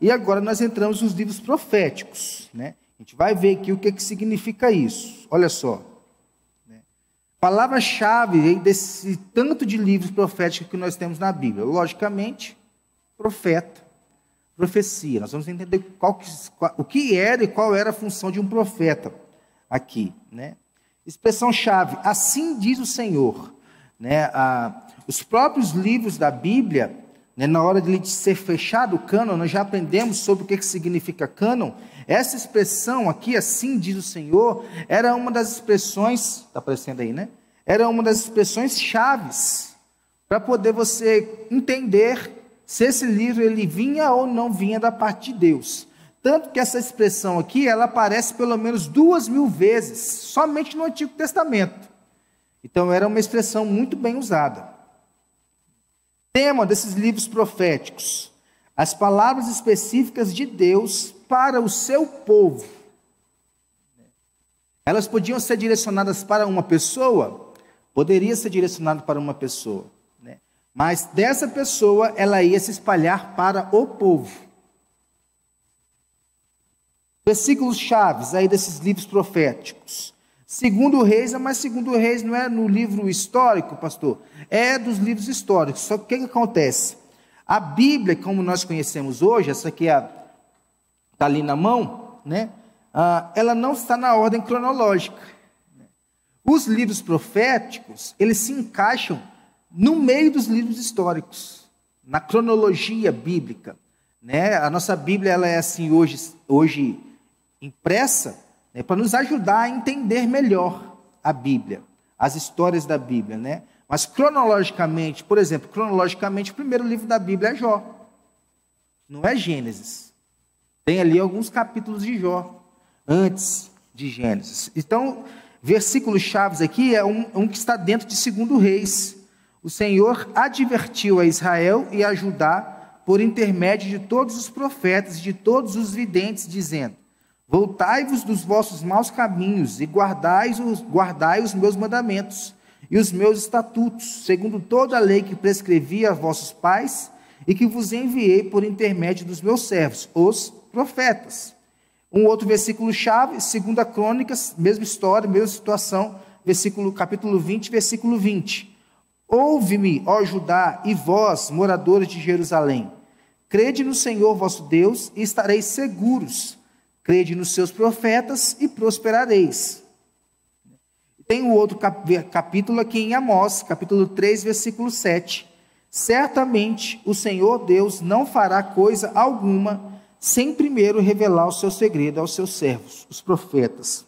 E agora nós entramos nos livros proféticos, né? A gente vai ver aqui o que significa isso. Olha só. Palavra-chave desse tanto de livros proféticos que nós temos na Bíblia. Logicamente, profeta, profecia. Nós vamos entender o que era e qual era a função de um profeta aqui, né? Expressão-chave, assim diz o Senhor. Né? Os próprios livros da Bíblia, né, na hora de ser fechado o cânon, nós já aprendemos sobre o que significa cânon. Essa expressão aqui, assim diz o Senhor, era uma das expressões, está aparecendo aí, né? Era uma das expressões chaves para poder você entender se esse livro ele vinha ou não vinha da parte de Deus. Tanto que essa expressão aqui, ela aparece pelo menos 2.000 vezes, somente no Antigo Testamento. Então, era uma expressão muito bem usada. Tema desses livros proféticos: as palavras específicas de Deus para o seu povo. Elas podiam ser direcionadas para uma pessoa? Poderia ser direcionado para uma pessoa, né? Mas dessa pessoa, ela ia se espalhar para o povo. Versículos chaves aí desses livros proféticos. Segundo Reis, mas Segundo Reis não é no livro histórico, pastor? É dos livros históricos. Só que o que acontece? A Bíblia, como nós conhecemos hoje, essa aqui está ali na mão, né? Ela não está na ordem cronológica. Os livros proféticos, eles se encaixam no meio dos livros históricos, na cronologia bíblica, né? A nossa Bíblia ela é assim hoje impressa, né, para nos ajudar a entender melhor a Bíblia, as histórias da Bíblia, né? Mas cronologicamente, por exemplo, o primeiro livro da Bíblia é Jó, não é Gênesis. Tem ali alguns capítulos de Jó antes de Gênesis. Então, versículos chaves aqui é um que está dentro de 2 Reis. O Senhor advertiu a Israel e a Judá por intermédio de todos os profetas e de todos os videntes, dizendo: voltai-vos dos vossos maus caminhos e guardai os meus mandamentos e os meus estatutos, segundo toda a lei que prescrevi a vossos pais e que vos enviei por intermédio dos meus servos, os profetas. Um outro versículo-chave, 2 Crônicas, mesma história, mesma situação, capítulo 20, versículo 20. Ouve-me, ó Judá, e vós, moradores de Jerusalém, crede no Senhor vosso Deus e estareis seguros. Crede nos seus profetas e prosperareis. Tem um outro capítulo aqui em Amós, capítulo 3, versículo 7. Certamente o Senhor Deus não fará coisa alguma sem primeiro revelar o seu segredo aos seus servos, os profetas.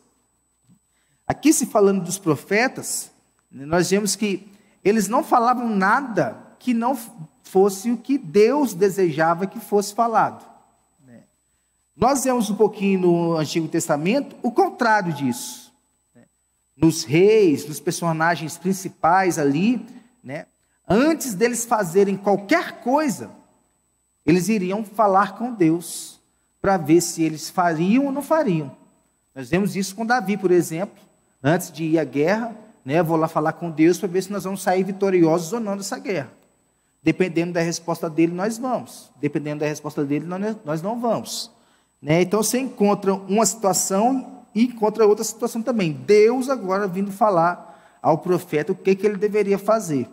Aqui, se falando dos profetas, nós vemos que eles não falavam nada que não fosse o que Deus desejava que fosse falado. Nós vemos um pouquinho no Antigo Testamento o contrário disso. Nos reis, nos personagens principais ali, né? Antes deles fazerem qualquer coisa, eles iriam falar com Deus para ver se eles fariam ou não fariam. Nós vemos isso com Davi, por exemplo. Antes de ir à guerra, né, vou lá falar com Deus para ver se nós vamos sair vitoriosos ou não dessa guerra. Dependendo da resposta dele, nós vamos. Dependendo da resposta dele, nós não vamos. Né? Então você encontra uma situação e encontra outra situação também. Deus agora vindo falar ao profeta o que ele deveria fazer.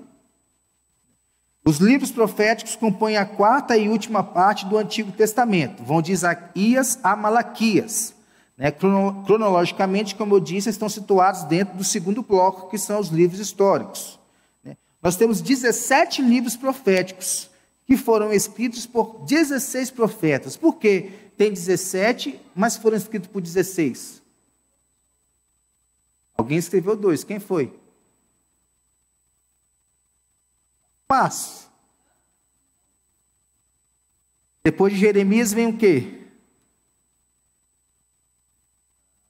Os livros proféticos compõem a quarta e última parte do Antigo Testamento. Vão de Isaías a Malaquias. Né? Cronologicamente, como eu disse, estão situados dentro do segundo bloco, que são os livros históricos. Né? Nós temos 17 livros proféticos que foram escritos por 16 profetas. Por quê? Tem 17, mas foram escritos por 16. Alguém escreveu 2. Quem foi? Mas, depois de Jeremias vem o quê?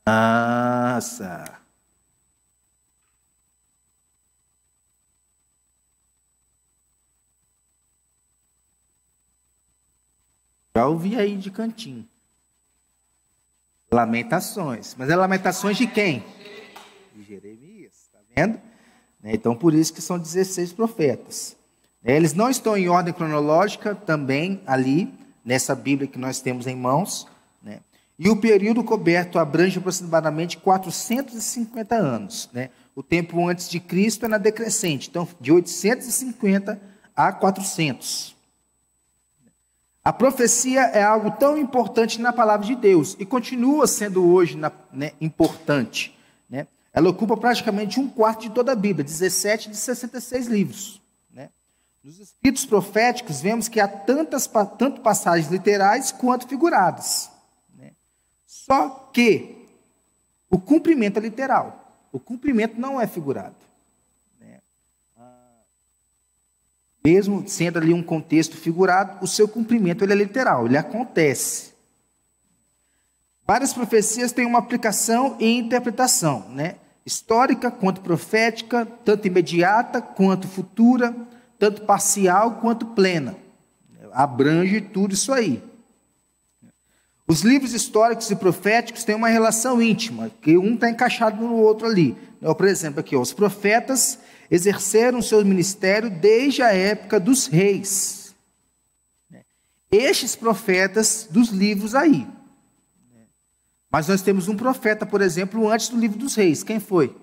Nossa! Já ouvi aí de cantinho. Lamentações. Mas é lamentações de quem? De Jeremias, está vendo? Então, por isso que são 16 profetas. Eles não estão em ordem cronológica também ali, nessa Bíblia que nós temos em mãos, né? E o período coberto abrange aproximadamente 450 anos, né? O tempo antes de Cristo é na decrescente, então de 850 a 400. A profecia é algo tão importante na palavra de Deus e continua sendo hoje importante, né? Ela ocupa praticamente um quarto de toda a Bíblia, 17 de 66 livros. Né? Nos escritos proféticos, vemos que há tanto passagens literais quanto figuradas. Né? Só que o cumprimento é literal, o cumprimento não é figurado. Né? Mesmo sendo ali um contexto figurado, o seu cumprimento ele é literal, ele acontece. Várias profecias têm uma aplicação e interpretação, né? Histórica quanto profética, tanto imediata quanto futura, tanto parcial quanto plena. Abrange tudo isso aí. Os livros históricos e proféticos têm uma relação íntima, que um está encaixado no outro ali. Por exemplo, aqui, os profetas exerceram seu ministério desde a época dos reis. Estes profetas dos livros aí. Mas nós temos um profeta, por exemplo, antes do livro dos reis. Quem foi?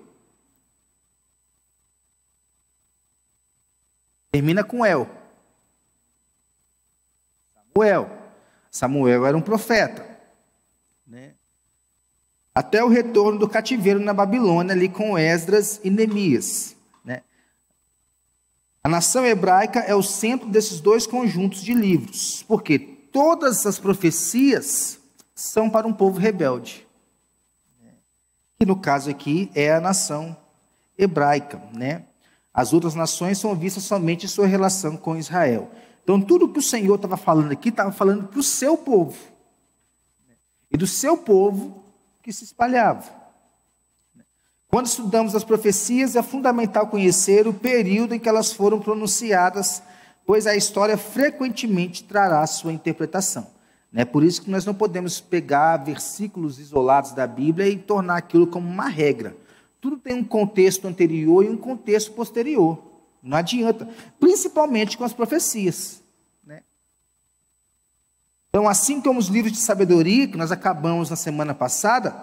Termina com El. Samuel era um profeta. Né? Até o retorno do cativeiro na Babilônia, ali com Esdras e Neemias. Né? A nação hebraica é o centro desses dois conjuntos de livros, porque todas as profecias são para um povo rebelde. Que no caso aqui é a nação hebraica, né? As outras nações são vistas somente em sua relação com Israel. Então tudo que o Senhor estava falando aqui, estava falando para o seu povo. E do seu povo que se espalhava. Quando estudamos as profecias, é fundamental conhecer o período em que elas foram pronunciadas, pois a história frequentemente trará sua interpretação. É por isso que nós não podemos pegar versículos isolados da Bíblia e tornar aquilo como uma regra. Tudo tem um contexto anterior e um contexto posterior. Não adianta, principalmente com as profecias. Né? Então, assim como os livros de sabedoria, que nós acabamos na semana passada,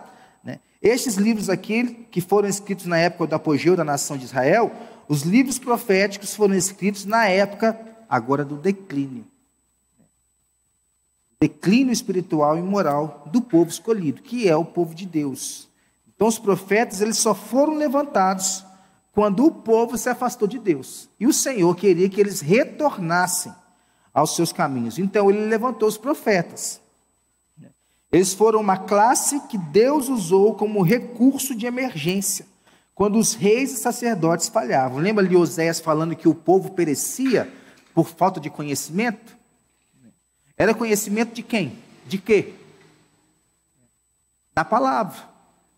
né, estes livros aqui, que foram escritos na época do apogeu da nação de Israel, os livros proféticos foram escritos na época, agora, do declínio. Declínio espiritual e moral do povo escolhido, que é o povo de Deus. Então, os profetas, eles só foram levantados quando o povo se afastou de Deus. E o Senhor queria que eles retornassem aos seus caminhos. Então, ele levantou os profetas. Eles foram uma classe que Deus usou como recurso de emergência, quando os reis e sacerdotes falhavam. Lembra ali Oséias falando que o povo perecia por falta de conhecimento? Era conhecimento de quem? De quê? Da palavra,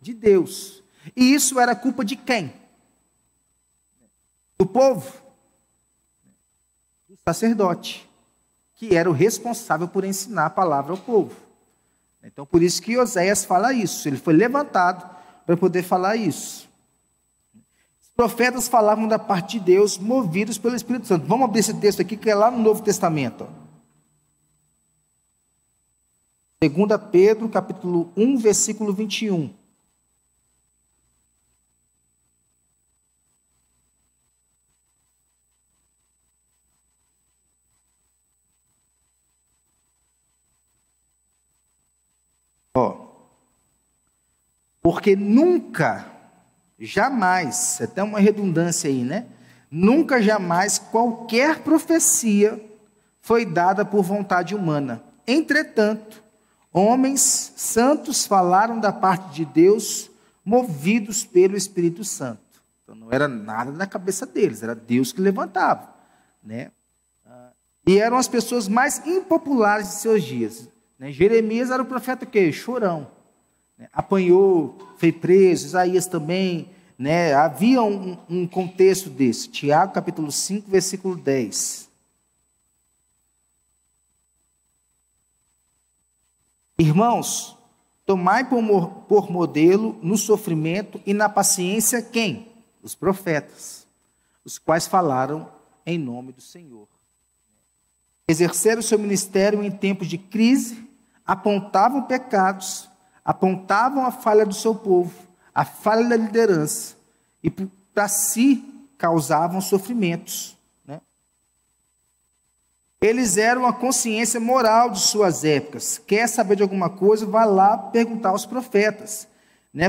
de Deus. E isso era culpa de quem? Do povo? Do sacerdote, que era o responsável por ensinar a palavra ao povo. Então, por isso que Oséias fala isso. Ele foi levantado para poder falar isso. Os profetas falavam da parte de Deus, movidos pelo Espírito Santo. Vamos abrir esse texto aqui, que é lá no Novo Testamento. 2 Pedro, capítulo 1, versículo 21. Porque nunca, jamais, até uma redundância aí, né? Nunca, jamais, qualquer profecia foi dada por vontade humana. Entretanto, homens santos falaram da parte de Deus, movidos pelo Espírito Santo. Então, não era nada na cabeça deles, era Deus que levantava. Né? E eram as pessoas mais impopulares de seus dias. Né? Jeremias era o profeta que chorão. Né? Apanhou, foi preso, Isaías também. Né? Havia um contexto desse. Tiago, capítulo 5, versículo 10. Irmãos, tomai por modelo no sofrimento e na paciência quem? Os profetas, os quais falaram em nome do Senhor. exerceram o seu ministério em tempos de crise, apontavam pecados, apontavam a falha do seu povo, a falha da liderança, e para si causavam sofrimentos. Eles eram a consciência moral de suas épocas. Quer saber de alguma coisa, vá lá perguntar aos profetas.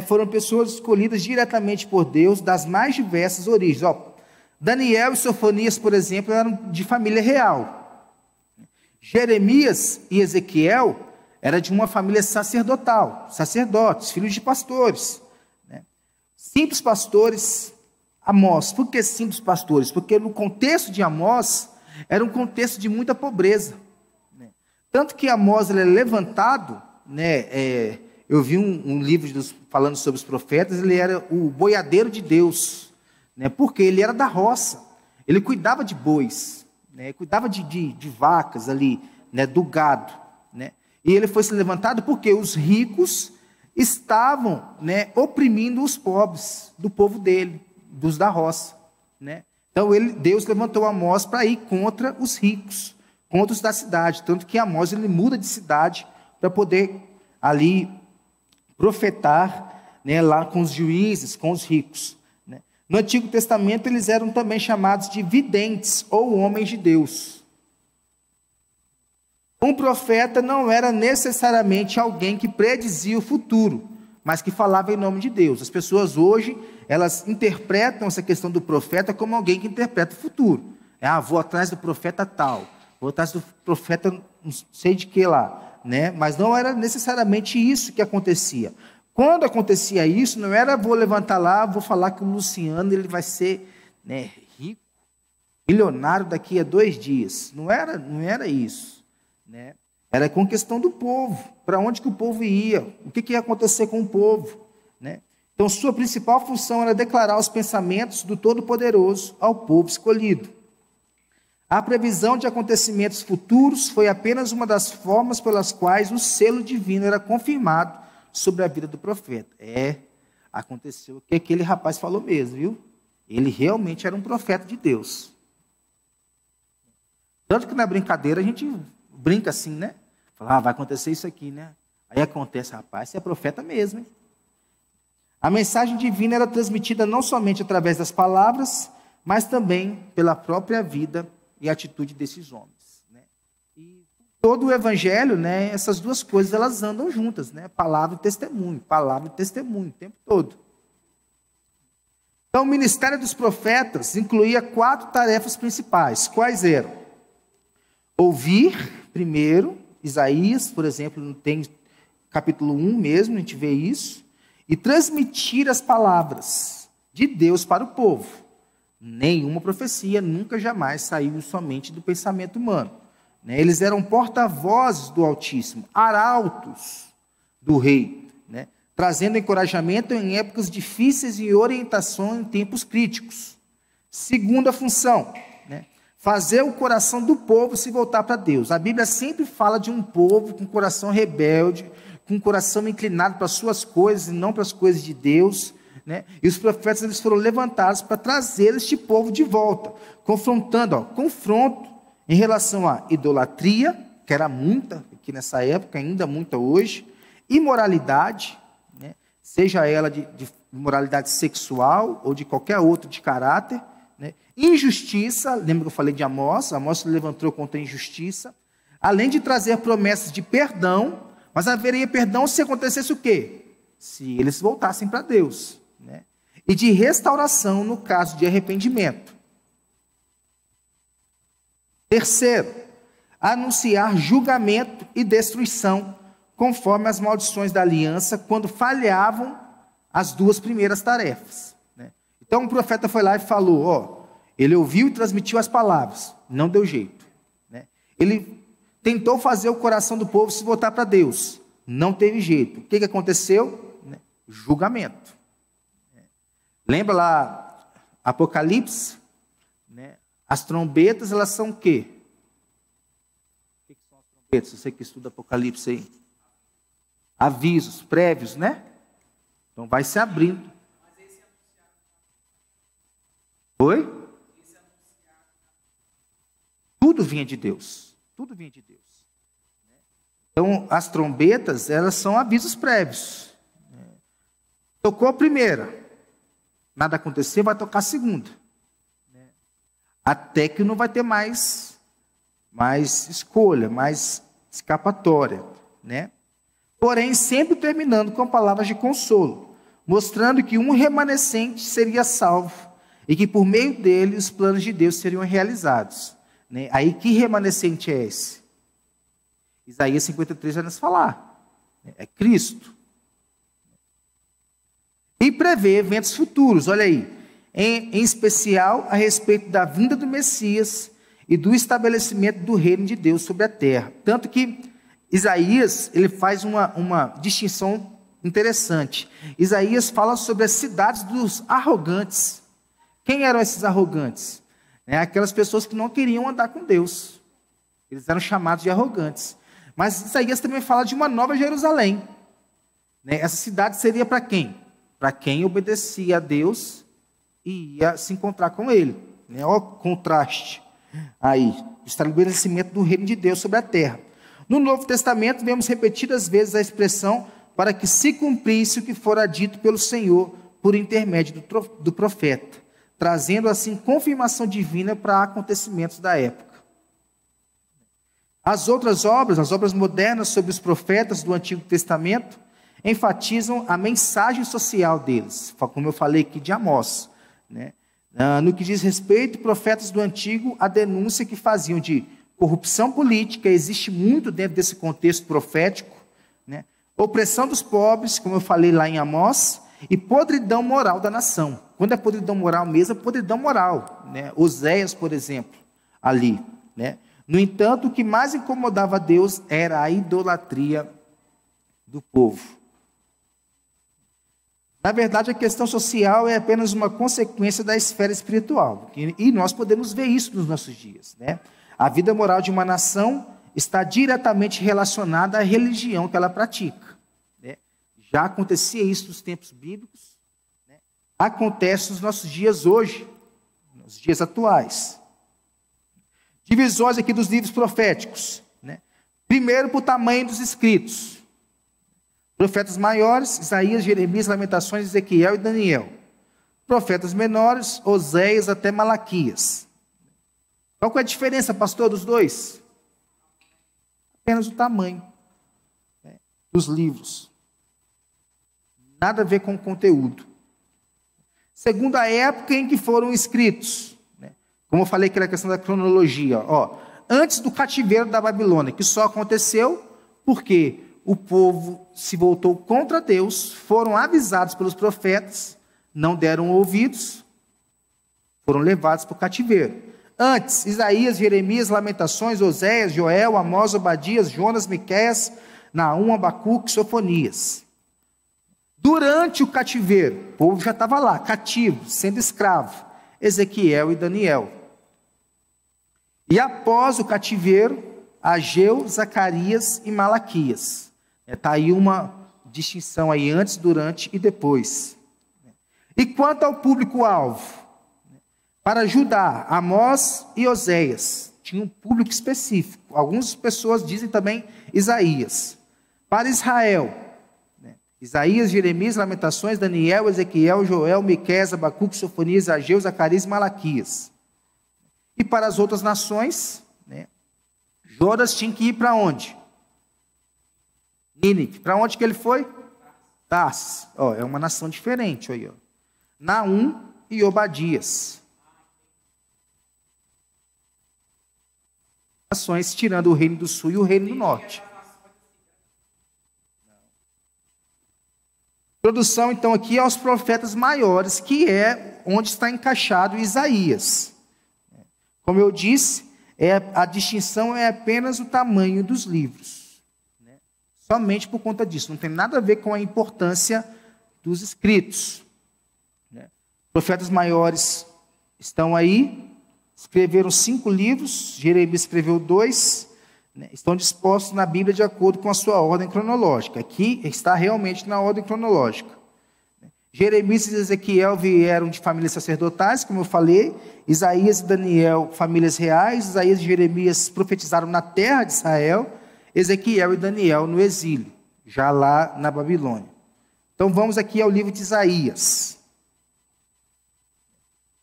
Foram pessoas escolhidas diretamente por Deus, das mais diversas origens. Daniel e Sofonias, por exemplo, eram de família real. Jeremias e Ezequiel eram de uma família sacerdotal, sacerdotes, filhos de pastores. Simples pastores, Amós. Por que simples pastores? Porque no contexto de Amós, era um contexto de muita pobreza. Tanto que Amós ele é levantado, eu vi um livro falando sobre os profetas, ele era o boiadeiro de Deus, porque ele era da roça, ele cuidava de bois, cuidava de vacas ali, do gado. E ele foi se levantado porque os ricos estavam oprimindo os pobres do povo dele, dos da roça. Então, Deus levantou Amós para ir contra os ricos, contra os da cidade. Tanto que Amós ele muda de cidade para poder ali profetar lá com os juízes, com os ricos. No Antigo Testamento, eles eram também chamados de videntes ou homens de Deus. Um profeta não era necessariamente alguém que predizia o futuro, mas que falava em nome de Deus. As pessoas hoje, elas interpretam essa questão do profeta como alguém que interpreta o futuro. Vou atrás do profeta tal, vou atrás do profeta não sei de que lá. Mas não era necessariamente isso que acontecia. Quando acontecia isso, não era vou levantar lá, vou falar que o Luciano ele vai ser rico, milionário daqui a 2 dias. Não era isso. Era com questão do povo, para onde que o povo ia, o que ia acontecer com o povo. Então, sua principal função era declarar os pensamentos do Todo-Poderoso ao povo escolhido. A previsão de acontecimentos futuros foi apenas uma das formas pelas quais o selo divino era confirmado sobre a vida do profeta. Aconteceu o que aquele rapaz falou mesmo, viu? Ele realmente era um profeta de Deus. Tanto que na brincadeira a gente brinca assim, Fala, vai acontecer isso aqui, Aí acontece, rapaz, você é profeta mesmo, hein? A mensagem divina era transmitida não somente através das palavras, mas também pela própria vida e atitude desses homens. E todo o evangelho, essas duas coisas, elas andam juntas, palavra e testemunho, o tempo todo. Então, o ministério dos profetas incluía 4 tarefas principais. Quais eram? Ouvir, primeiro, Isaías, por exemplo, tem capítulo 1 mesmo, a gente vê isso, e transmitir as palavras de Deus para o povo. Nenhuma profecia nunca jamais saiu somente do pensamento humano. Eles eram porta-vozes do Altíssimo, arautos do rei, trazendo encorajamento em épocas difíceis e orientação em tempos críticos. Segunda função, fazer o coração do povo se voltar para Deus. A Bíblia sempre fala de um povo com coração rebelde, com coração inclinado para as suas coisas e não para as coisas de Deus. E os profetas eles foram levantados para trazer este povo de volta, confrontando, confronto em relação à idolatria, que era muita aqui nessa época, ainda muita hoje, imoralidade, seja ela de moralidade sexual ou de qualquer outro de caráter, injustiça, lembra que eu falei de Amós? Amós se levantou contra a injustiça, além de trazer promessas de perdão, mas haveria perdão se acontecesse o quê? Se eles voltassem para Deus. E de restauração no caso de arrependimento. Terceiro, anunciar julgamento e destruição, conforme as maldições da aliança, quando falhavam as 2 primeiras tarefas. Então o profeta foi lá e falou, ele ouviu e transmitiu as palavras, não deu jeito. Ele tentou fazer o coração do povo se voltar para Deus, não teve jeito. O que aconteceu? Julgamento. Lembra lá, Apocalipse? As trombetas, elas são o quê? O que são as trombetas? Você que estuda Apocalipse aí. Avisos prévios, Então vai se abrindo. Oi? Tudo vinha de Deus. Tudo vinha de Deus. Então, as trombetas, elas são avisos prévios. Tocou a primeira, nada aconteceu, vai tocar a segunda. Até que não vai ter mais escolha, mais escapatória, né? Porém, sempre terminando com palavras de consolo, mostrando que um remanescente seria salvo e que por meio dele os planos de Deus seriam realizados, né? Aí, que remanescente é esse? Isaías 53 vai nos falar, é Cristo. E prevê eventos futuros, olha aí, em especial a respeito da vinda do Messias e do estabelecimento do reino de Deus sobre a terra. Tanto que Isaías, ele faz uma distinção interessante. Isaías fala sobre as cidades dos arrogantes. Quem eram esses arrogantes? Aquelas pessoas que não queriam andar com Deus. Eles eram chamados de arrogantes. Mas Isaías também fala de uma nova Jerusalém. Essa cidade seria para quem? Para quem obedecia a Deus e ia se encontrar com Ele. Olha o contraste aí, o estabelecimento do reino de Deus sobre a terra. No Novo Testamento, vemos repetidas vezes a expressão para que se cumprisse o que fora dito pelo Senhor por intermédio do profeta, trazendo assim confirmação divina para acontecimentos da época. As outras obras, as obras modernas sobre os profetas do Antigo Testamento, enfatizam a mensagem social deles, como eu falei aqui de Amós, né? No que diz respeito, profetas do Antigo, a denúncia que faziam de corrupção política, existe muito dentro desse contexto profético, né? Opressão dos pobres, como eu falei lá em Amós, e podridão moral da nação. Quando é podridão moral mesmo, é podridão moral, né? Oséias, por exemplo, ali, né? No entanto, o que mais incomodava a Deus era a idolatria do povo. Na verdade, a questão social é apenas uma consequência da esfera espiritual. E nós podemos ver isso nos nossos dias, né? A vida moral de uma nação está diretamente relacionada à religião que ela pratica, né? Já acontecia isso nos tempos bíblicos, né? Acontece nos nossos dias hoje, nos dias atuais. Divisões aqui dos livros proféticos, né? Primeiro, por tamanho dos escritos. Profetas maiores, Isaías, Jeremias, Lamentações, Ezequiel e Daniel. Profetas menores, Oséias até Malaquias. Qual que é a diferença, pastor, dos dois? Apenas o tamanho, né, dos livros. Nada a ver com o conteúdo. Segundo a época em que foram escritos, né, como eu falei que era a questão da cronologia, antes do cativeiro da Babilônia, que só aconteceu porque o povo se voltou contra Deus, foram avisados pelos profetas, não deram ouvidos, foram levados para o cativeiro. Antes, Isaías, Jeremias, Lamentações, Oséias, Joel, Amós, Obadias, Jonas, Miqueias, Naum, Abacuque, Sofonias. Durante o cativeiro, o povo já estava lá, cativo, sendo escravo, Ezequiel e Daniel. E após o cativeiro, Ageu, Zacarias e Malaquias. Está aí uma distinção aí antes, durante e depois. E quanto ao público-alvo? Para Judá, Amós e Oséias, tinha um público específico. Algumas pessoas dizem também Isaías. Para Israel, Isaías, Jeremias, Lamentações, Daniel, Ezequiel, Joel, Miqueias, Abacuque, Sofonias, Ageu, Zacarias e Malaquias. E para as outras nações, Jonas tinha que ir para onde? Nínive. Para onde que ele foi? Tarsis. É uma nação diferente. Aí, Naum e Obadias. Nações tirando o reino do sul e o reino do norte. Introdução, então, aqui aos profetas maiores, que é onde está encaixado Isaías. Como eu disse, a distinção é apenas o tamanho dos livros. Somente por conta disso. Não tem nada a ver com a importância dos escritos. Profetas maiores estão aí, escreveram 5 livros, Jeremias escreveu 2, estão dispostos na Bíblia de acordo com a sua ordem cronológica. Aqui está realmente na ordem cronológica. Jeremias e Ezequiel vieram de famílias sacerdotais, como eu falei. Isaías e Daniel, famílias reais. Isaías e Jeremias profetizaram na terra de Israel. Ezequiel e Daniel no exílio, já lá na Babilônia. Então vamos aqui ao livro de Isaías.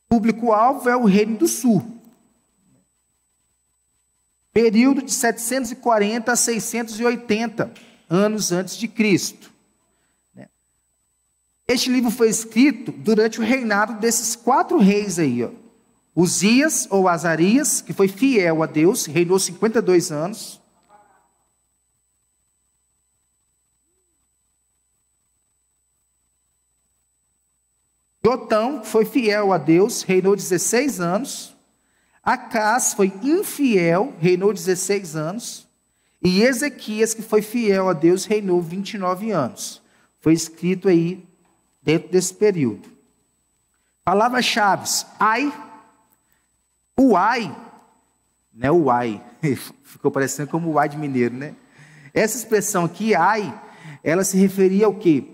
O público-alvo é o Reino do Sul. Período de 740 a 680 anos antes de Cristo. Este livro foi escrito durante o reinado desses 4 reis aí, ó. Uzias ou Azarias, que foi fiel a Deus, reinou 52 anos. Jotão foi fiel a Deus, reinou 16 anos. Acás foi infiel, reinou 16 anos. E Ezequias, que foi fiel a Deus, reinou 29 anos. Foi escrito aí dentro desse período. Palavras-chave: ai. O ai, né? O ai, ficou parecendo como o ai de mineiro, né? Essa expressão aqui, ai, ela se referia ao quê?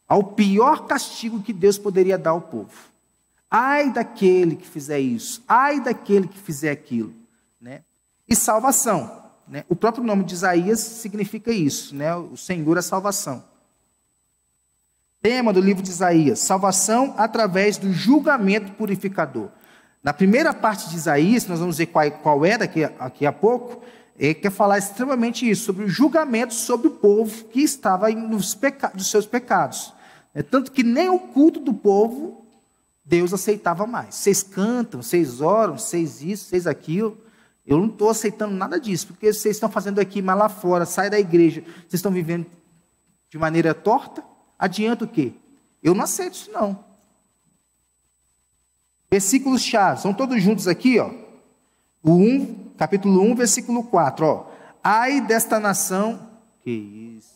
Ao pior castigo que Deus poderia dar ao povo. Ai daquele que fizer isso, ai daquele que fizer aquilo, né? E salvação, né? O próprio nome de Isaías significa isso, né? O Senhor é a salvação. Tema do livro de Isaías: salvação através do julgamento purificador. Na primeira parte de Isaías, nós vamos ver qual é daqui a pouco, quer falar extremamente isso, sobre o julgamento sobre o povo que estava nos dos seus pecados. Tanto que nem o culto do povo Deus aceitava mais. Vocês cantam, vocês oram, vocês isso, vocês aquilo. Eu não estou aceitando nada disso, porque vocês estão fazendo aqui, mas lá fora, sai da igreja, vocês estão vivendo de maneira torta. Adianta o quê? Eu não aceito isso, não. Versículos chave, são todos juntos aqui, ó. Capítulo 1, versículo 4, ó. Ai desta nação, que isso?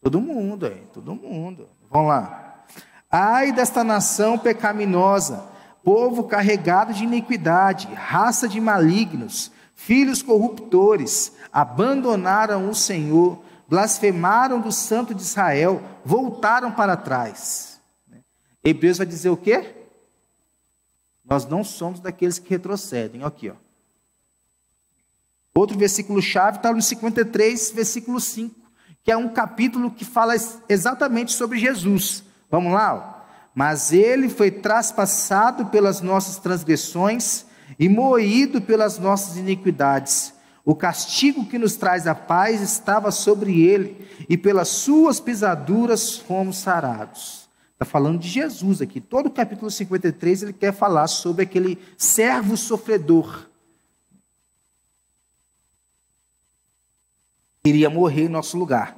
Todo mundo, todo mundo. Vamos lá. Ai desta nação pecaminosa, povo carregado de iniquidade, raça de malignos, filhos corruptores, abandonaram o Senhor, blasfemaram do Santo de Israel, voltaram para trás. Hebreus vai dizer o quê? Nós não somos daqueles que retrocedem. Aqui, ó. Outro versículo-chave está no 53, versículo 5, que é um capítulo que fala exatamente sobre Jesus. Vamos lá? Ó. Mas ele foi traspassado pelas nossas transgressões e moído pelas nossas iniquidades. O castigo que nos traz a paz estava sobre ele, e pelas suas pisaduras fomos sarados. Está falando de Jesus aqui. Todo o capítulo 53 ele quer falar sobre aquele servo sofredor. Iria morrer em nosso lugar.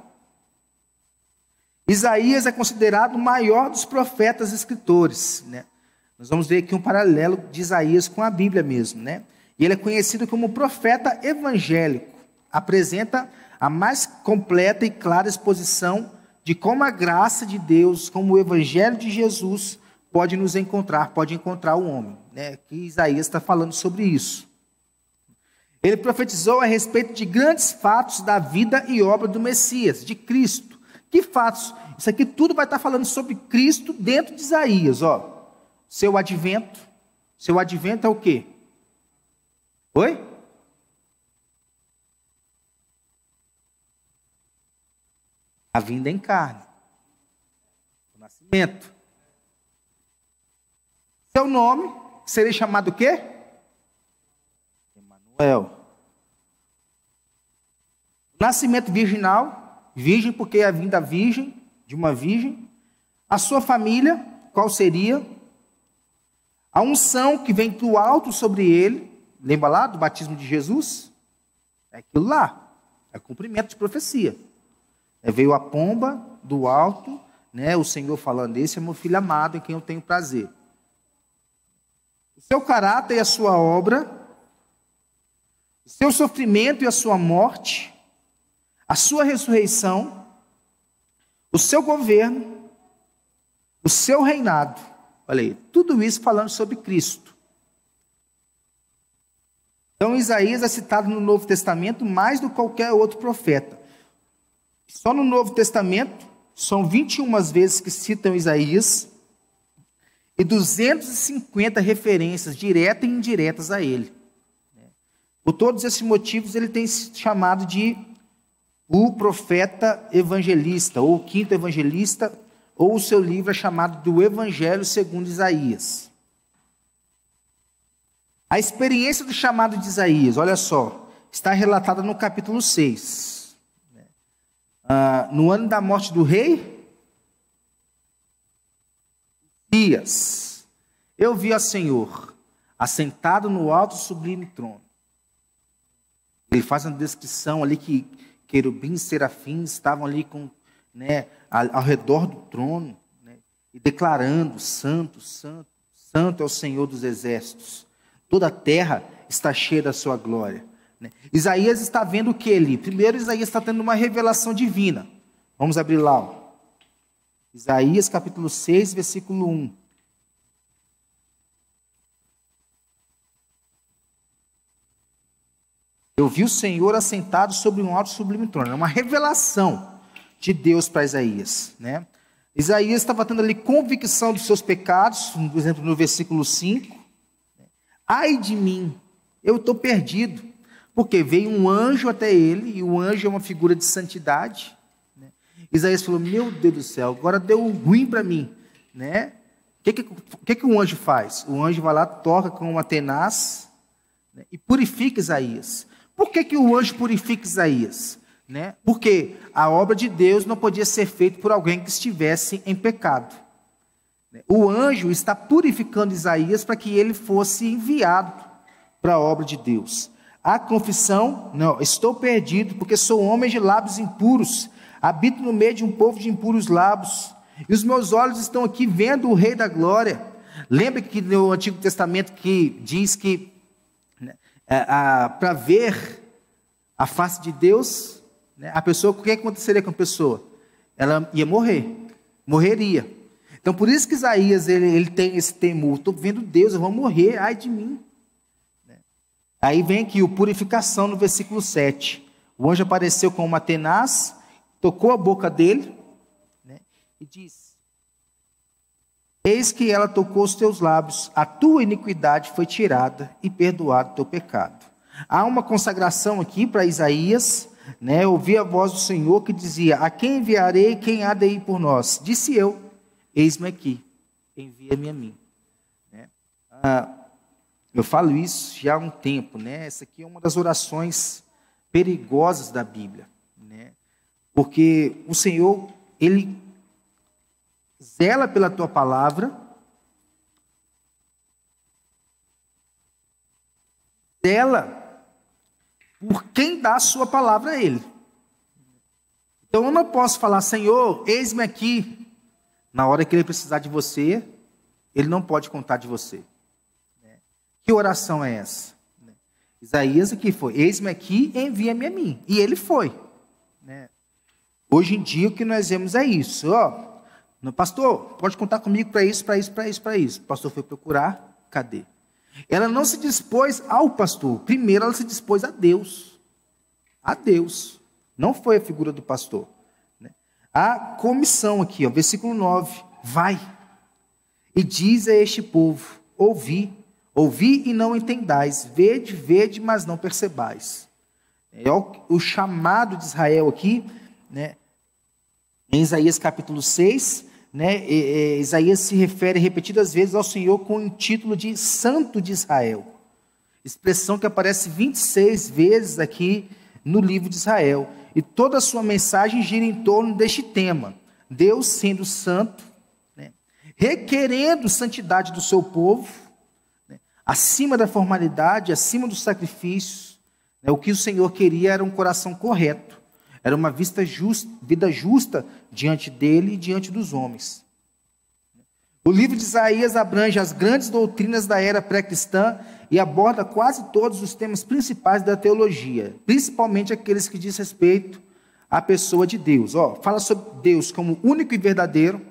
Isaías é considerado o maior dos profetas escritores, né? Nós vamos ver aqui um paralelo de Isaías com a Bíblia mesmo, né? E ele é conhecido como profeta evangélico. Apresenta a mais completa e clara exposição de como a graça de Deus, como o evangelho de Jesus pode encontrar o homem, né? Que Isaías está falando sobre isso. Ele profetizou a respeito de grandes fatos da vida e obra do Messias, de Cristo. Que fatos? Isso aqui tudo vai estar falando sobre Cristo dentro de Isaías, ó. Seu advento. Seu advento é o quê? Oi? A vinda em carne. O nascimento. Seu nome seria chamado o quê? Emanuel. Nascimento virginal, virgem porque é a vinda virgem, de uma virgem. A sua família, qual seria? A unção que vem do alto sobre ele, lembra lá do batismo de Jesus? É aquilo lá, é cumprimento de profecia. Veio a pomba do alto, né, o Senhor falando, esse é meu filho amado em quem eu tenho prazer. O seu caráter e a sua obra, o seu sofrimento e a sua morte, a sua ressurreição, o seu governo, o seu reinado. Olha aí, tudo isso falando sobre Cristo. Então Isaías é citado no Novo Testamento mais do que qualquer outro profeta. Só no Novo Testamento São 21 vezes que citam Isaías e 250 referências diretas e indiretas a ele. Por todos esses motivos, ele tem sido chamado de o profeta evangelista, ou o quinto evangelista, ou o seu livro é chamado do Evangelho segundo Isaías. A experiência do chamado de Isaías, olha só, está relatada no capítulo 6. No ano da morte do rei Uzias, eu vi a Senhor assentado no alto e sublime trono. Ele faz uma descrição ali que querubins e serafins estavam ali ao redor do trono, e declarando: Santo, Santo, Santo é o Senhor dos exércitos. Toda a terra está cheia da sua glória. Isaías está vendo o que ali? Primeiro, Isaías está tendo uma revelação divina. Vamos abrir lá. Ó. Isaías capítulo 6, versículo 1. Eu vi o Senhor assentado sobre um alto e sublime trono. É uma revelação de Deus para Isaías. Isaías estava tendo ali convicção dos seus pecados, por exemplo, no versículo 5. Ai de mim, eu estou perdido. Porque veio um anjo até ele, e o anjo é uma figura de santidade. Isaías falou: meu Deus do céu, agora deu ruim para mim. O que o anjo faz? O anjo vai lá, toca com uma tenaz, e purifica Isaías. Por que o anjo purifica Isaías? Porque a obra de Deus não podia ser feita por alguém que estivesse em pecado. O anjo está purificando Isaías para que ele fosse enviado para a obra de Deus. A confissão: não, estou perdido, porque sou homem de lábios impuros, habito no meio de um povo de impuros lábios, e os meus olhos estão aqui vendo o Rei da Glória. Lembra que no Antigo Testamento que diz que para ver a face de Deus, a pessoa, o que aconteceria com a pessoa? Ela ia morreria. Então, por isso que Isaías ele tem esse temor: estou vendo Deus, eu vou morrer, ai de mim. Aí vem aqui o purificação no versículo 7. O anjo apareceu com uma tenaz, tocou a boca dele, e disse: eis que ela tocou os teus lábios, a tua iniquidade foi tirada e perdoado o teu pecado. Há uma consagração aqui para Isaías, ouvi a voz do Senhor que dizia: a quem enviarei, quem há de ir por nós? Disse eu: eis-me aqui, envia-me a mim. Eu falo isso já há um tempo, Essa aqui é uma das orações perigosas da Bíblia, Porque o Senhor, Ele zela pela tua palavra, zela por quem dá a sua palavra a Ele. Então eu não posso falar: Senhor, eis-me aqui. Na hora que Ele precisar de você, Ele não pode contar de você. Que oração é essa? Isaías aqui foi: eis-me aqui, envia-me a mim. E ele foi. Hoje em dia o que nós vemos é isso. Pastor, pode contar comigo para isso, para isso, para isso, para isso. O pastor foi procurar, cadê? Ela não se dispôs ao pastor. Primeiro ela se dispôs a Deus. A Deus. Não foi a figura do pastor. A comissão aqui, versículo 9. Vai e diz a este povo: ouvi e não entendais, vede, vede, mas não percebais. É o chamado de Israel aqui, em Isaías capítulo 6, Isaías se refere repetidas vezes ao Senhor com o título de Santo de Israel. Expressão que aparece 26 vezes aqui no livro de Israel. E toda a sua mensagem gira em torno deste tema: Deus sendo santo, requerendo santidade do seu povo, acima da formalidade, acima dos sacrifícios. O que o Senhor queria era um coração correto, era uma vida justa diante dele e diante dos homens. O livro de Isaías abrange as grandes doutrinas da era pré-cristã e aborda quase todos os temas principais da teologia, principalmente aqueles que diz respeito à pessoa de Deus. Fala sobre Deus como único e verdadeiro,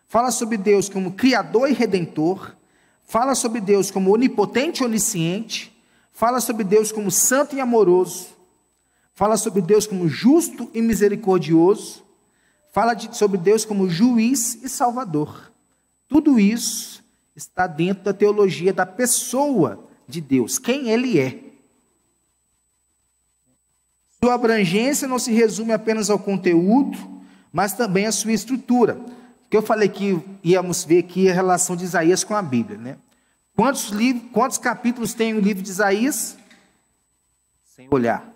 fala sobre Deus como Criador e Redentor, fala sobre Deus como onipotente e onisciente, fala sobre Deus como santo e amoroso, fala sobre Deus como justo e misericordioso, fala sobre Deus como juiz e salvador. Tudo isso está dentro da teologia da pessoa de Deus, quem Ele é. Sua abrangência não se resume apenas ao conteúdo, mas também à sua estrutura. Que eu falei que íamos ver aqui a relação de Isaías com a Bíblia, né? Quantos capítulos tem o livro de Isaías? Sem olhar.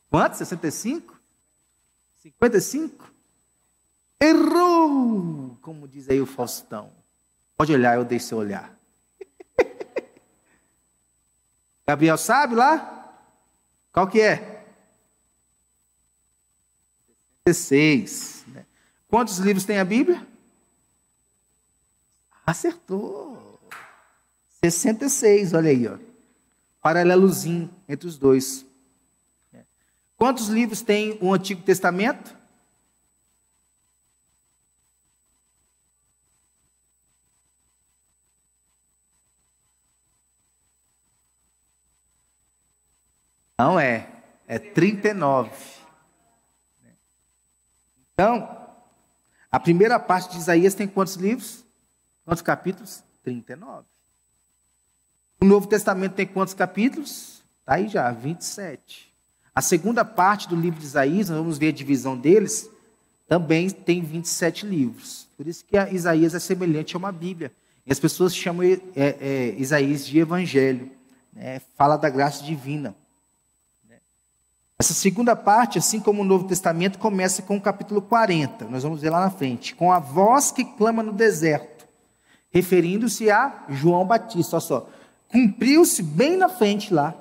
Quantos? 65? 55? Errou! Como diz aí o Faustão. Pode olhar, eu deixo você olhar. Gabriel sabe lá? Qual que é? 16. Né? Quantos livros tem a Bíblia? Acertou. 66, olha aí, ó. Paralelozinho entre os dois. Quantos livros tem o Antigo Testamento? Não é 39. Então, a primeira parte de Isaías tem quantos livros? Quantos capítulos? 39. O Novo Testamento tem quantos capítulos? Está aí já, 27. A segunda parte do livro de Isaías, nós vamos ver a divisão deles, também tem 27 livros. Por isso que Isaías é semelhante a uma Bíblia. E as pessoas chamam Isaías de Evangelho. Né? Fala da graça divina. Essa segunda parte, assim como o Novo Testamento, começa com o capítulo 40. Nós vamos ver lá na frente. Com a voz que clama no deserto. Referindo-se a João Batista. Olha só. Cumpriu-se bem na frente lá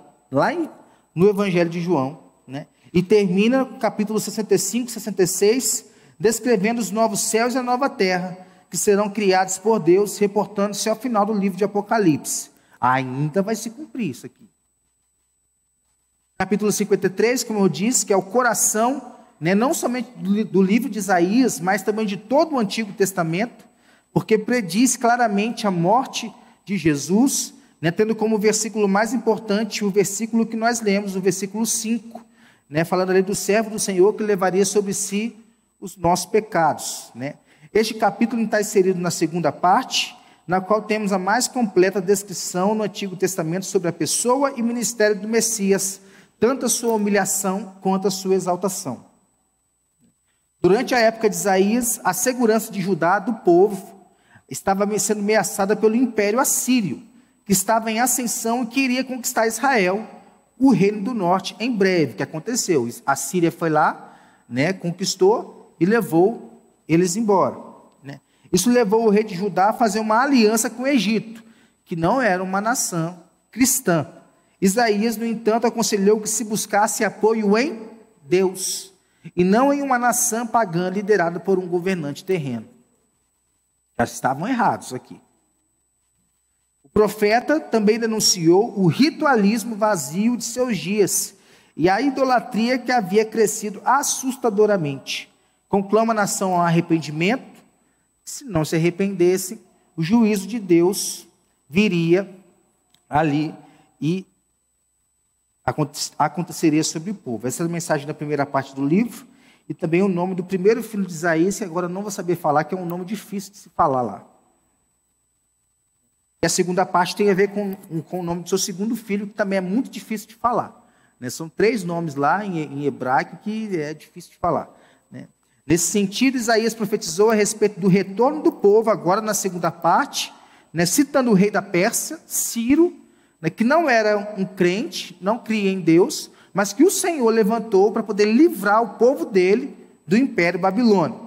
no Evangelho de João. Né? E termina no capítulo 65, 66, descrevendo os novos céus e a nova terra, que serão criados por Deus, reportando-se ao final do livro de Apocalipse. Ainda vai se cumprir isso aqui. Capítulo 53, como eu disse, que é o coração, né, não somente do livro de Isaías, mas também de todo o Antigo Testamento, porque prediz claramente a morte de Jesus, né, tendo como versículo mais importante o versículo que nós lemos, o versículo 5, né, falando ali do servo do Senhor que levaria sobre si os nossos pecados. Né. Este capítulo está inserido na segunda parte, na qual temos a mais completa descrição no Antigo Testamento sobre a pessoa e ministério do Messias, tanto a sua humilhação quanto a sua exaltação. Durante a época de Isaías, a segurança de Judá, do povo, estava sendo ameaçada pelo Império Assírio, que estava em ascensão e queria conquistar Israel, o reino do norte, em breve. O que aconteceu? A Síria foi lá, né, conquistou e levou eles embora. Né? Isso levou o rei de Judá a fazer uma aliança com o Egito, que não era uma nação cristã. Isaías, no entanto, aconselhou que se buscasse apoio em Deus, e não em uma nação pagã liderada por um governante terreno. Já estavam errados aqui. O profeta também denunciou o ritualismo vazio de seus dias e a idolatria que havia crescido assustadoramente. Conclama a nação ao arrependimento. Se não se arrependessem, o juízo de Deus viria ali e aconteceria sobre o povo. Essa é a mensagem da primeira parte do livro, e também o nome do primeiro filho de Isaías, que agora não vou saber falar, que é um nome difícil de se falar lá. E a segunda parte tem a ver com o nome do seu segundo filho, que também é muito difícil de falar. Né? São 3 nomes lá em hebraico que é difícil de falar. Né? Nesse sentido, Isaías profetizou a respeito do retorno do povo, agora na segunda parte, né? Citando o rei da Pérsia, Ciro, que não era um crente, não cria em Deus, mas que o Senhor levantou para poder livrar o povo dele do Império Babilônico.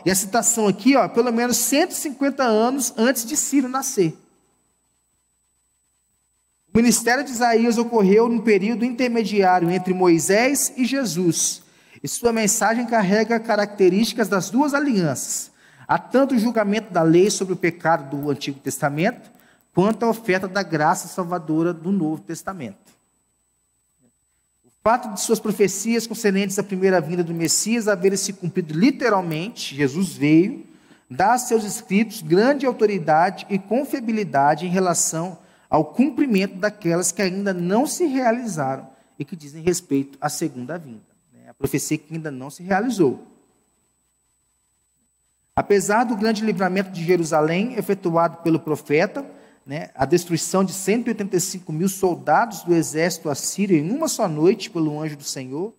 E a citação aqui, pelo menos 150 anos antes de Ciro nascer. O ministério de Isaías ocorreu num período intermediário entre Moisés e Jesus, e sua mensagem carrega características das duas alianças. Há tanto o julgamento da lei sobre o pecado do Antigo Testamento, quanto à oferta da graça salvadora do Novo Testamento. O fato de suas profecias concernentes à primeira vinda do Messias haverem se cumprido literalmente, Jesus veio, dá a seus escritos grande autoridade e confiabilidade em relação ao cumprimento daquelas que ainda não se realizaram e que dizem respeito à segunda vinda. profecia que ainda não se realizou. Apesar do grande livramento de Jerusalém, efetuado pelo profeta, a destruição de 185 mil soldados do exército assírio em uma só noite pelo anjo do Senhor,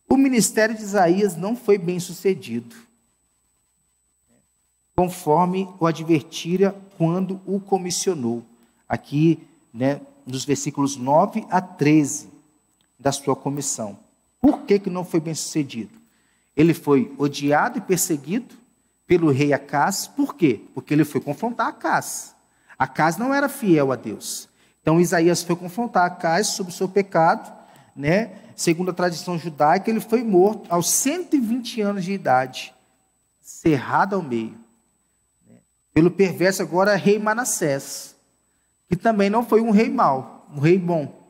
o ministério de Isaías não foi bem sucedido, conforme o advertira quando o comissionou. Aqui, nos versículos 9 a 13 da sua comissão. Por que não foi bem sucedido? Ele foi odiado e perseguido pelo rei Acaz. Por quê? Porque ele foi confrontar Acaz. Acaz não era fiel a Deus. Então Isaías foi confrontar Acaz sobre o seu pecado, segundo a tradição judaica, ele foi morto aos 120 anos de idade, cerrado ao meio, pelo perverso agora rei Manassés, que também não foi um rei mau, um rei bom,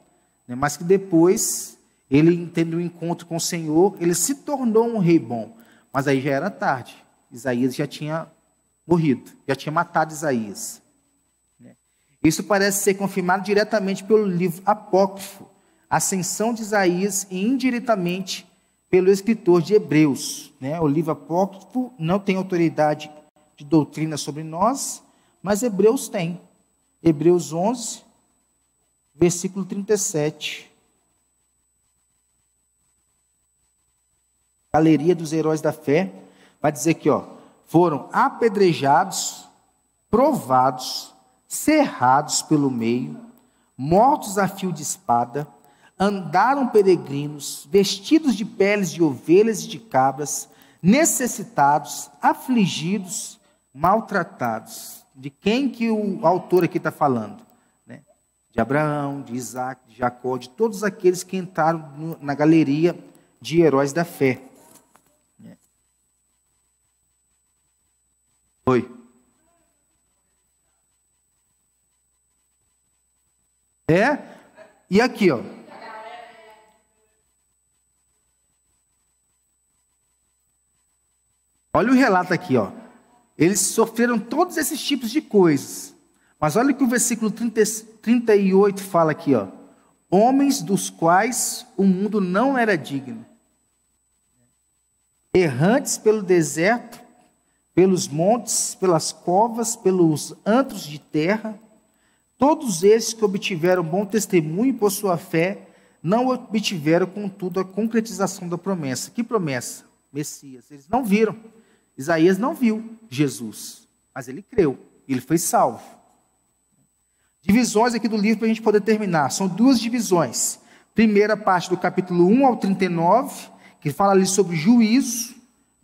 mas que depois, ele tendo um encontro com o Senhor, ele se tornou um rei bom, mas aí já era tarde, Isaías já tinha morrido, já tinha matado Isaías. Isso parece ser confirmado diretamente pelo livro apócrifo, Ascensão de Isaías, e indiretamente pelo escritor de Hebreus. O livro apócrifo não tem autoridade de doutrina sobre nós, mas Hebreus tem. Hebreus 11, versículo 37. Galeria dos Heróis da Fé vai dizer que foram apedrejados, provados, cerrados pelo meio, mortos a fio de espada, andaram peregrinos, vestidos de peles de ovelhas e de cabras, necessitados, afligidos, maltratados. De quem que o autor aqui está falando? De Abraão, de Isaac, de Jacó, de todos aqueles que entraram na galeria de heróis da fé. Oi. E aqui, olha o relato aqui, Eles sofreram todos esses tipos de coisas. Mas olha o que o versículo 38 fala aqui, homens dos quais o mundo não era digno, errantes pelo deserto, pelos montes, pelas covas, pelos antros de terra, todos esses que obtiveram bom testemunho por sua fé, não obtiveram, contudo, a concretização da promessa. Que promessa? Messias. Eles não viram. Isaías não viu Jesus, mas ele creu, ele foi salvo. Divisões aqui do livro para a gente poder terminar. São duas divisões. Primeira parte do capítulo 1 ao 39, que fala ali sobre juízo,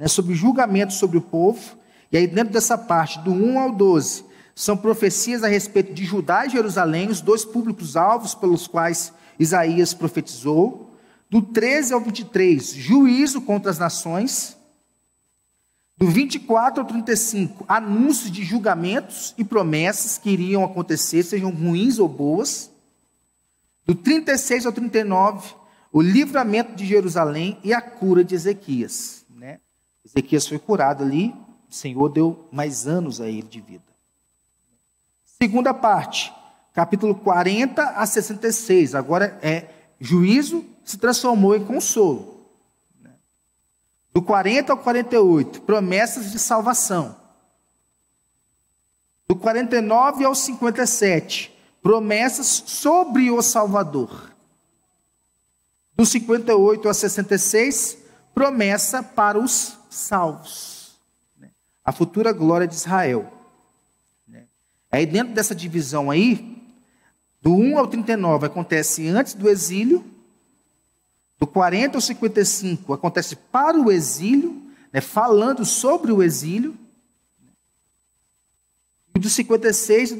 sobre julgamento sobre o povo. E aí dentro dessa parte, do 1 ao 12, são profecias a respeito de Judá e Jerusalém, os dois públicos alvos pelos quais Isaías profetizou. Do 13 ao 23, juízo contra as nações. Do 24 ao 35, anúncios de julgamentos e promessas que iriam acontecer, sejam ruins ou boas. Do 36 ao 39, o livramento de Jerusalém e a cura de Ezequias. Ezequias foi curado ali, o Senhor deu mais anos a ele de vida. Segunda parte, capítulo 40 a 66, agora juízo se transformou em consolo. Do 40 ao 48, promessas de salvação. Do 49 ao 57, promessas sobre o Salvador. Do 58 ao 66, promessa para os salvos. A futura glória de Israel. Aí dentro dessa divisão aí, do 1 ao 39 acontece antes do exílio. Do 40 ao 55 acontece para o exílio, falando sobre o exílio. E do 56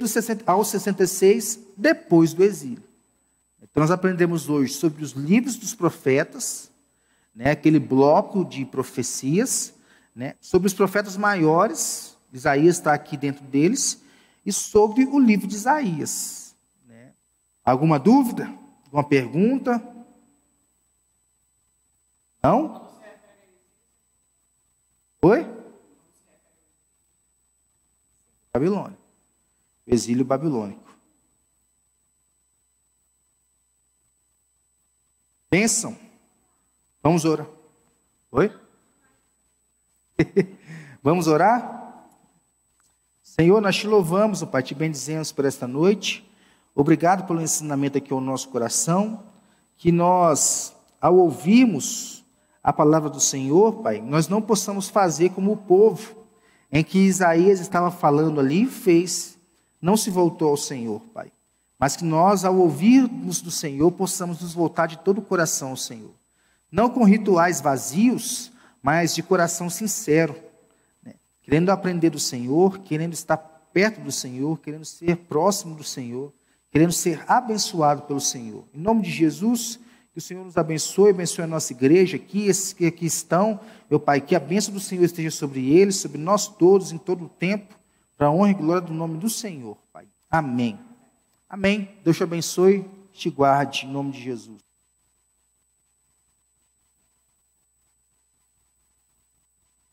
ao 66, depois do exílio. Então nós aprendemos hoje sobre os livros dos profetas, aquele bloco de profecias, sobre os profetas maiores, Isaías está aqui dentro deles, e sobre o livro de Isaías. Alguma dúvida? Alguma pergunta? Não? Oi? Babilônia. Exílio babilônico. Bênção. Vamos orar. Oi? Vamos orar? Senhor, nós te louvamos, ó Pai, te bendizemos por esta noite. Obrigado pelo ensinamento aqui ao nosso coração, que nós, ao ouvirmos a palavra do Senhor, Pai, nós não possamos fazer como o povo, em que Isaías estava falando ali e fez, não se voltou ao Senhor, Pai. Mas que nós, ao ouvirmos do Senhor, possamos nos voltar de todo o coração ao Senhor. Não com rituais vazios, mas de coração sincero, né? Querendo aprender do Senhor, querendo estar perto do Senhor, querendo ser próximo do Senhor, querendo ser abençoado pelo Senhor. Em nome de Jesus, que o Senhor nos abençoe a nossa igreja aqui, esses que aqui estão, meu Pai, que a bênção do Senhor esteja sobre eles, sobre nós todos, em todo o tempo, para a honra e glória do nome do Senhor, Pai. Amém. Amém. Deus te abençoe, te guarde, em nome de Jesus.